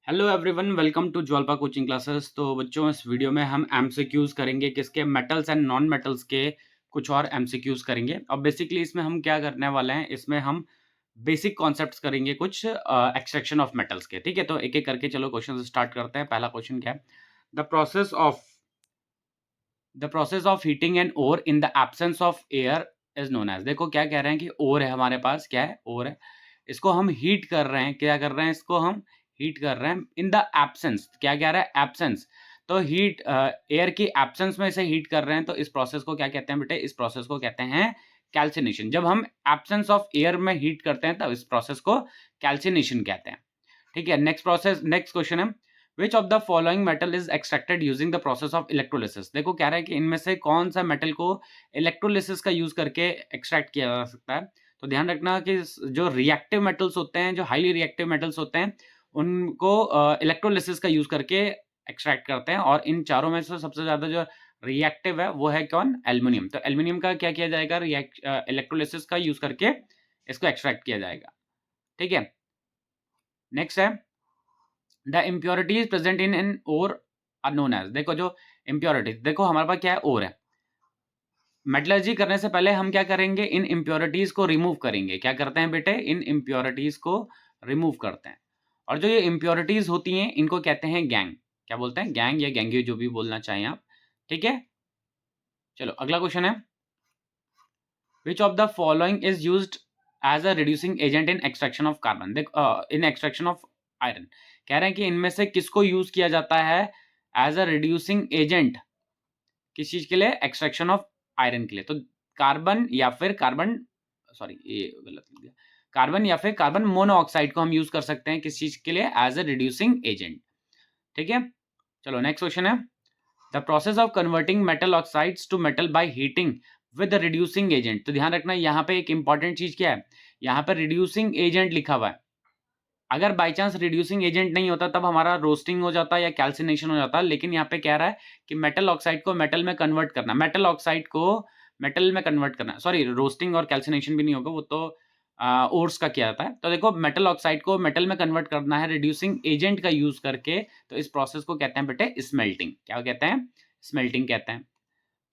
Hello everyone, welcome to Jwalpa coaching classes. तो बच्चों, इस वीडियो में हम एमसीक्यूज करेंगे किसके, मेटल्स एंड नॉन मेटल्स के कुछ और एमसीक्यूज करेंगे। अब बेसिकली इसमें हम क्या करने वाले हैं, इसमें हम बेसिक कॉन्सेप्ट्स करेंगे कुछ एक्सट्रैक्शन ऑफ मेटल्स के। ठीक है, तो एक एक करके चलो क्वेश्चन स्टार्ट करते हैं। पहला क्वेश्चन क्या है? The process of the process of heating an ore in the absence of air is known as. देखो क्या कह रहे हैं कि ओर है हमारे पास, क्या है? ओर है। इसको हम हीट कर रहे हैं। क्या कर रहे हैं? इसको हम हीट कर रहे हैं इन द एब्सेंस। क्या कह रहा है? एब्सेंस। तो हीट एयर की एब्सेंस में इसे हीट कर रहे हैं, तो इस प्रोसेस को क्या कहते हैं बेटे? इस प्रोसेस को कहते हैं कैल्सिनेशन। जब हम एब्सेंस ऑफ एयर में हीट करते हैं तब इस प्रोसेस को कैल्सिनेशन कहते हैं। ठीक है, नेक्स्ट क्वेश्चन है, which of the following metal is extracted using the process of electrolysis. देखो क्या रहा है कि इनमें से कौन सा मेटल को इलेक्ट्रोलिसिस का यूज करके एक्सट्रैक्ट किया जा सकता है। तो ध्यान रखना कि जो रिएक्टिव मेटल्स होते हैं, जो हाईली रिएक्टिव मेटल्स होते हैं, उनको इलेक्ट्रोलिसिस का यूज करके एक्सट्रैक्ट करते हैं। और इन चारों में से सबसे ज्यादा जो रिएक्टिव है वो है कौन? एल्यूमिनियम। तो एल्यूमिनियम का क्या किया जाएगा? इलेक्ट्रोलिसिस का यूज करके इसको एक्सट्रैक्ट किया जाएगा। ठीक है, नेक्स्ट है, the impurities present in an ore are known as. देखो जो इम्प्योरिटीज, देखो हमारे पास क्या है? ओर है। मेटलर्जी करने से पहले हम क्या करेंगे? इन इम्प्योरिटीज को रिमूव करेंगे। क्या करते हैं बेटे? इन इम्प्योरिटीज को रिमूव करते हैं। और जो ये इम्प्योरिटीज होती हैं इनको कहते हैं गैंग। क्या बोलते हैं? गैंग या गैंगी, जो भी बोलना चाहें आप। ठीक है, चलो अगला क्वेश्चन है, which of the following is used as a reducing agent in extraction of carbon. देखो इन एक्सट्रैक्शन ऑफ आयरन। कह रहे हैं कि इनमें से किसको यूज किया जाता है एज अ रिड्यूसिंग एजेंट? किस चीज के लिए? एक्सट्रैक्शन ऑफ आयरन के लिए। तो कार्बन या फिर कार्बन, सॉरी ये गलत लिख दिया, कार्बन या फिर कार्बन मोनोऑक्साइड को हम यूज कर सकते हैं किस चीज के लिए? As a reducing agent. ठीक है, चलो नेक्स्ट क्वेश्चन है, the process of converting metal oxides to metal by heating with reducing agent. तो ध्यान रखना यहाँ पे एक इंपॉर्टेंट चीज क्या है, यहाँ पर रिड्यूसिंग एजेंट लिखा हुआ है। अगर बाई चांस रिड्यूसिंग एजेंट नहीं होता तब हमारा रोस्टिंग हो जाता या कैल्सिनेशन हो जाता, लेकिन यहाँ पे कह रहा है कि मेटल ऑक्साइड को मेटल में कन्वर्ट करना, मेटल ऑक्साइड को मेटल में कन्वर्ट करना। सॉरी, रोस्टिंग और कैल्सिनेशन भी नहीं होगा, वो तो ओर्स का किया जाता है। तो देखो मेटल ऑक्साइड को मेटल में कन्वर्ट करना है रिड्यूसिंग एजेंट का यूज करके, तो इस प्रोसेस को कहते हैं बेटे स्मेल्टिंग। क्या कहते हैं? स्मेल्टिंग कहते हैं।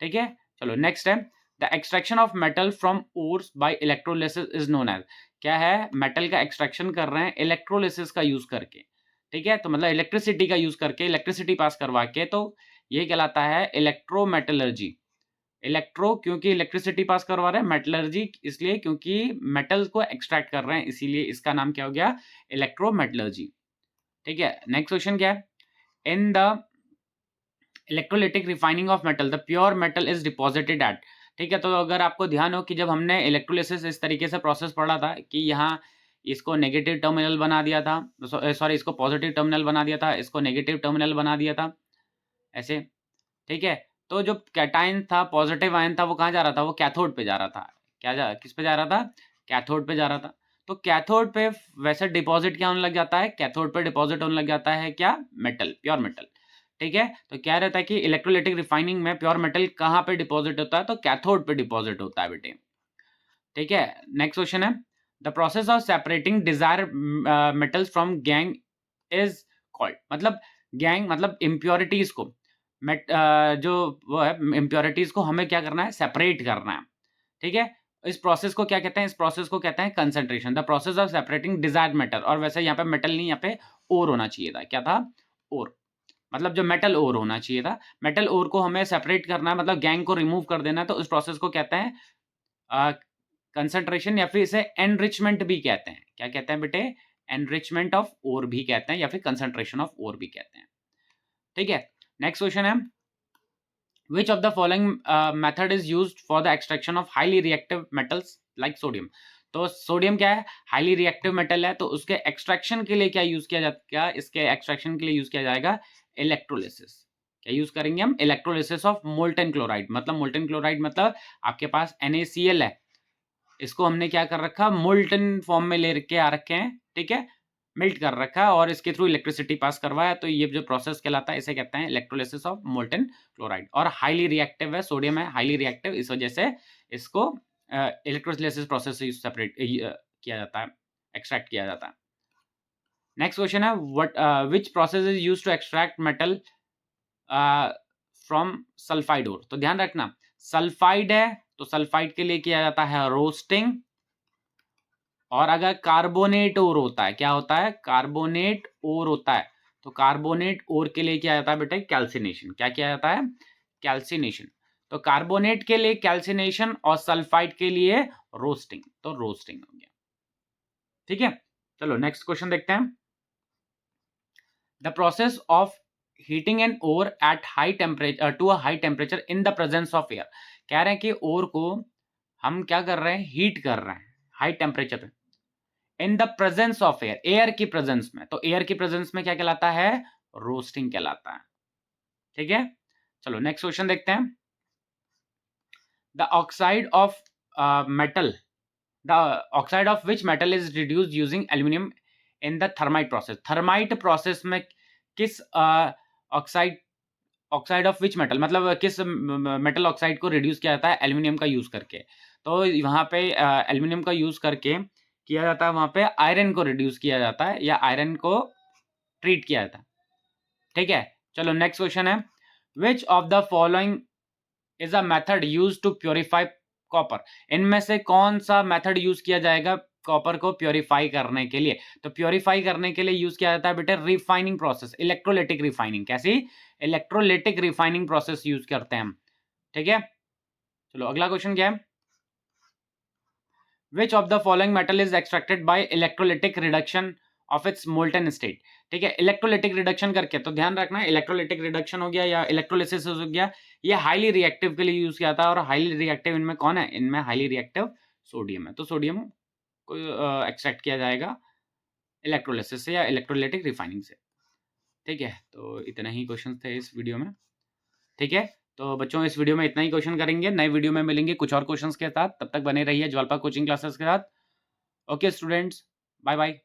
ठीक है, चलो नेक्स्ट है, the extraction of metal from ores by electrolysis is known as. क्या है? मेटल का एक्सट्रैक्शन कर रहे हैं इलेक्ट्रोलिसिस का यूज करके। ठीक है, तो मतलब इलेक्ट्रिसिटी का यूज करके, इलेक्ट्रिसिटी पास करवा के, तो ये कहलाता है इलेक्ट्रोमेटलर्जी। इलेक्ट्रो क्योंकि इलेक्ट्रिसिटी पास करवा रहे हैं, मेटलर्जी इसलिए क्योंकि मेटल को एक्सट्रैक्ट कर रहे हैं, इसीलिए इसका नाम क्या हो गया? इलेक्ट्रोमेटलर्जी। ठीक है, नेक्स्ट क्वेश्चन क्या है, in the electrolytic refining of metal the pure metal is deposited at. ठीक है, तो अगर आपको ध्यान हो कि जब हमने इलेक्ट्रोलिसिस इस तरीके से प्रोसेस पढ़ा था कि यहाँ इसको नेगेटिव टर्मिनल बना दिया था, सॉरी इसको पॉजिटिव टर्मिनल बना दिया था, इसको नेगेटिव टर्मिनल बना दिया था, ऐसे। ठीक है, तो जो कैटाइन था, पॉजिटिव आयन था, वो कहाँ जा रहा था? वो कैथोड पे जा रहा था। किस पे जा रहा था? कैथोड पे जा रहा था। तो कैथोड पे वैसे डिपॉजिट क्या होने लग जाता है? कैथोड पे डिपॉजिट होने लग जाता है क्या? Metal, pure metal. ठीक है, तो क्या रहता है कि इलेक्ट्रोलिटिक रिफाइनिंग में प्योर मेटल कहाँ पे डिपॉजिट होता है? तो कैथोड पे डिपॉजिट होता है बेटे। ठीक है, नेक्स्ट क्वेश्चन है, the process of separating desired metals from gangue is called. मतलब गैंग मतलब इम्प्योरिटीज को, जो वो है इम्प्योरिटीज को हमें क्या करना है? सेपरेट करना है। ठीक है, इस प्रोसेस को क्या कहते हैं? इस प्रोसेस को कहते हैं concentration. The process of separating desired metal. और वैसे यहाँ पे मेटल नहीं, यहाँ पे ओर होना चाहिए था। क्या था? ओर। मतलब जो मेटल ओर होना चाहिए था, मेटल ओर को हमें सेपरेट करना है, मतलब गैंग को रिमूव कर देना है, तो उस प्रोसेस को कहते हैं कंसंट्रेशन, या फिर इसे एनरिचमेंट भी कहते हैं। क्या कहते हैं बेटे? एनरिचमेंट ऑफ ओर भी कहते हैं, या फिर कंसंट्रेशन ऑफ ओर भी कहते हैं। ठीक है, नेक्स्ट क्वेश्चन है, which of the following method is used for the extraction of highly reactive metals like sodium। तो सोडियम क्या है? हाईली रिएक्टिव मेटल है, तो उसके एक्सट्रैक्शन के लिए क्या यूज किया जाएगा? इसके एक्सट्रैक्शन के लिए यूज किया जाएगा इलेक्ट्रोलिसिस। क्या यूज करेंगे हम? Electrolysis of molten chloride. मतलब मोल्टन क्लोराइड मतलब आपके पास NaCl है, इसको हमने क्या कर रखा? मोल्टन फॉर्म में ले के आ रखे हैं। ठीक है, मेल्ट कर रखा है और इसके थ्रू इलेक्ट्रिसिटी पास करवाया, तो ये जो प्रोसेस कहलाता है इसे कहते हैं इलेक्ट्रोलिसिस ऑफ मोल्टन क्लोराइड। और हाईली रिएक्टिव है, सोडियम है हाईली रिएक्टिव, इस वजह से इसको इलेक्ट्रोलिसिस प्रोसेस से सेपरेट किया जाता है, एक्सट्रैक्ट किया जाता है। नेक्स्ट क्वेश्चन है what which process is used to extract metal from sulphide ore. तो ध्यान रखना सल्फाइड है तो सल्फाइड के लिए किया जाता है रोस्टिंग, और अगर कार्बोनेट ओर होता है, क्या होता है, कार्बोनेट ओर होता है, तो कार्बोनेट ओर के लिए किया जाता है बेटा कैल्सिनेशन। क्या किया जाता है, कैल्सिनेशन। तो कार्बोनेट के लिए कैल्सिनेशन और सल्फाइड के लिए रोस्टिंग, तो रोस्टिंग हो गया। ठीक है, चलो नेक्स्ट क्वेश्चन देखते हैं। The process of heating an ore at high temperature to a high temperature in the presence of air. कह रहे हैं कि ओर को हम क्या कर रहे हैं, हीट कर रहे हैं हाई टेम्परेचर पे, इन the presence of air, air की प्रेजेंस में। तो एयर की प्रेजेंस में क्या कहलाता है, रोस्टिंग कहलाता है। ठीक है, चलो नेक्स्ट क्वेश्चन देखते हैं। The oxide of metal, the oxide of which metal is reduced using aluminium in the thermite process. Thermite process में किस oxide, oxide of which metal मतलब किस मेटल ऑक्साइड को रिड्यूस किया जाता है एल्यूमिनियम का यूज करके। तो वहां पे एल्यूमिनियम का यूज करके किया जाता है, वहां पे आयरन को रिड्यूस किया जाता है या आयरन को ट्रीट किया जाता है। ठीक है, चलो नेक्स्ट क्वेश्चन है। Which of the following is a method use to purify copper. इनमें से कौन सा मेथड यूज किया जाएगा कॉपर को प्योरीफाई करने के लिए। तो प्योरीफाई करने के लिए यूज किया जाता है बेटे रिफाइनिंग प्रोसेस, इलेक्ट्रोलिटिक रिफाइनिंग। कैसी, इलेक्ट्रोलिटिक रिफाइनिंग प्रोसेस यूज करते हैं हम। ठीक है, चलो अगला क्वेश्चन क्या है। Which of the following metal is extracted bye electrolytic reduction of its molten state. ठीक है, इलेक्ट्रोलिटिक रिडक्शन करके, तो ध्यान रखना इलेक्ट्रोलिटिक रिडक्शन हो गया या इलेक्ट्रोलिसिस हो गया, ये हाईली रिएक्टिव के लिए यूज किया था। और हाईली रिएक्टिव इनमें कौन है, इनमें हाईली रिएक्टिव सोडियम है। तो सोडियम को एक्सट्रैक्ट किया जाएगा इलेक्ट्रोलिसिस से या इलेक्ट्रोलिटिक रिफाइनिंग से। ठीक है, तो इतना ही क्वेश्चन थे इस वीडियो में। ठीक है, तो बच्चों इस वीडियो में इतना ही क्वेश्चन करेंगे, नए वीडियो में मिलेंगे कुछ और क्वेश्चंस के साथ। तब तक बने रहिए ज्वालपा कोचिंग क्लासेस के साथ। Okay students, bye bye.